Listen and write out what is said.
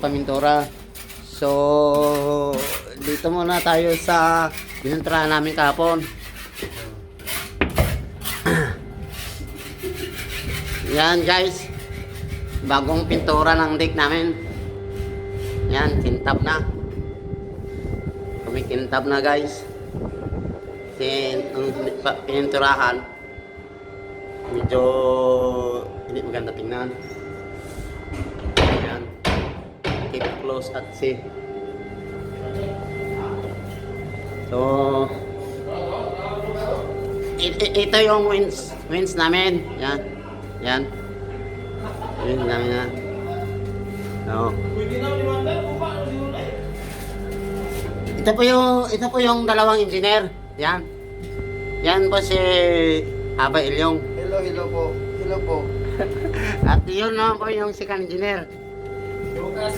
magpamintura. So, dito muna tayo sa pininturahan namin kahapon. Yan guys, bagong pintura ng deck namin. Yan, kintab na. Kumikintab na guys. Pininturahan, medyo hindi maganda tingnan. Ayan. Keep close at see. So, ito yung wins namin. Yan. Yan. Wins namin yan. No. Ito po yung dalawang engineer. Yan. Yan po si Aba Ilyong. Hello po. Hello po. At yun naman po yung second engineer. Lucas